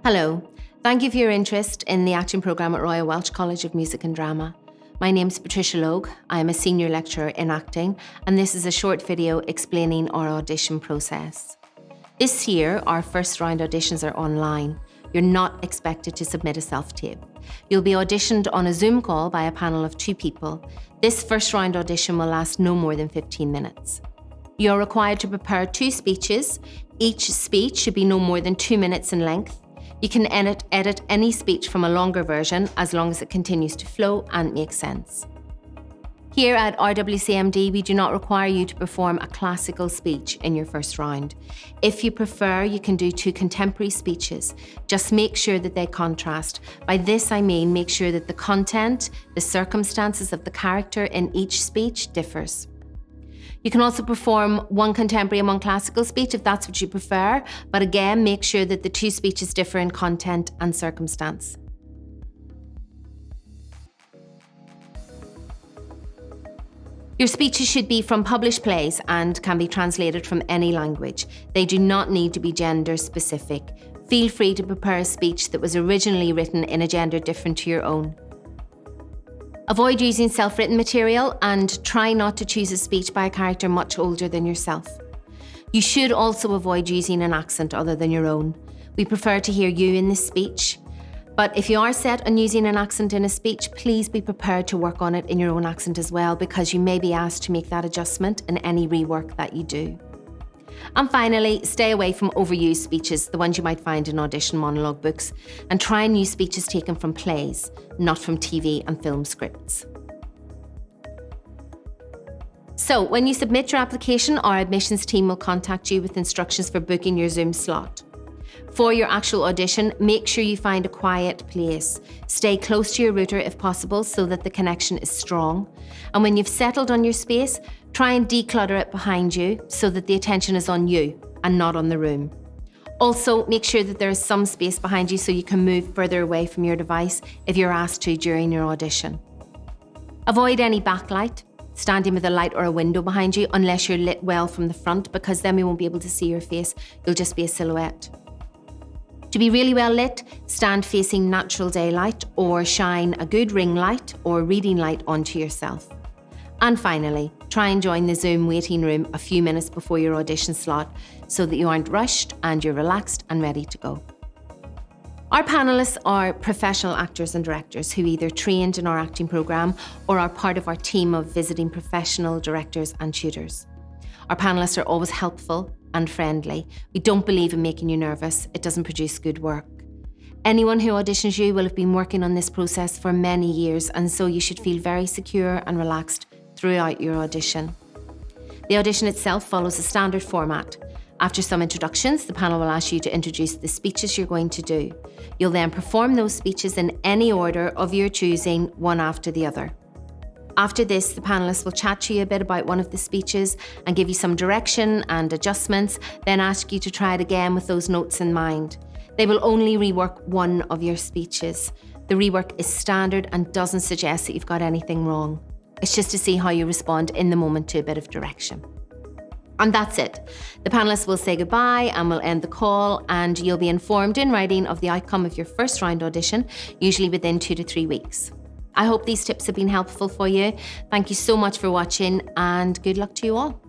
Hello, thank you for your interest in the acting programme at Royal Welsh College of Music and Drama. My name's Patricia Logue, I am a senior lecturer in acting, and this is a short video explaining our audition process. This year, our first round auditions are online. You're not expected to submit a self-tape. You'll be auditioned on a Zoom call by a panel of 2 people. This first round audition will last no more than 15 minutes. You're required to prepare 2 speeches. Each speech should be no more than 2 minutes in length. You can edit any speech from a longer version as long as it continues to flow and make sense. Here at RWCMD, we do not require you to perform a classical speech in your first round. If you prefer, you can do 2 contemporary speeches. Just make sure that they contrast. By this I mean make sure that the content, the circumstances of the character in each speech differs. You can also perform 1 contemporary and 1 classical speech if that's what you prefer, but again, make sure that the 2 speeches differ in content and circumstance. Your speeches should be from published plays and can be translated from any language. They do not need to be gender specific. Feel free to prepare a speech that was originally written in a gender different to your own. Avoid using self-written material and try not to choose a speech by a character much older than yourself. You should also avoid using an accent other than your own. We prefer to hear you in this speech. But if you are set on using an accent in a speech, please be prepared to work on it in your own accent as well, because you may be asked to make that adjustment in any rework that you do. And finally, stay away from overused speeches, the ones you might find in audition monologue books, and try and use speeches taken from plays, not from TV and film scripts. So, when you submit your application, our admissions team will contact you with instructions for booking your Zoom slot. For your actual audition, make sure you find a quiet place. Stay close to your router if possible so that the connection is strong. And when you've settled on your space, try and declutter it behind you so that the attention is on you and not on the room. Also, make sure that there is some space behind you so you can move further away from your device if you're asked to during your audition. Avoid any backlight, standing with a light or a window behind you unless you're lit well from the front, because then we won't be able to see your face. You'll just be a silhouette. To be really well lit, stand facing natural daylight or shine a good ring light or reading light onto yourself. And finally, try and join the Zoom waiting room a few minutes before your audition slot so that you aren't rushed and you're relaxed and ready to go. Our panellists are professional actors and directors who either trained in our acting programme or are part of our team of visiting professional directors and tutors. Our panellists are always helpful and friendly. We don't believe in making you nervous. It doesn't produce good work. Anyone who auditions you will have been working on this process for many years, and so you should feel very secure and relaxed throughout your audition. The audition itself follows a standard format. After some introductions, the panel will ask you to introduce the speeches you're going to do. You'll then perform those speeches in any order of your choosing, one after the other. After this, the panellists will chat to you a bit about one of the speeches and give you some direction and adjustments, then ask you to try it again with those notes in mind. They will only rework one of your speeches. The rework is standard and doesn't suggest that you've got anything wrong. It's just to see how you respond in the moment to a bit of direction. And that's it. The panellists will say goodbye and will end the call, and you'll be informed in writing of the outcome of your first round audition, usually within 2 to 3 weeks. I hope these tips have been helpful for you. Thank you so much for watching, and good luck to you all.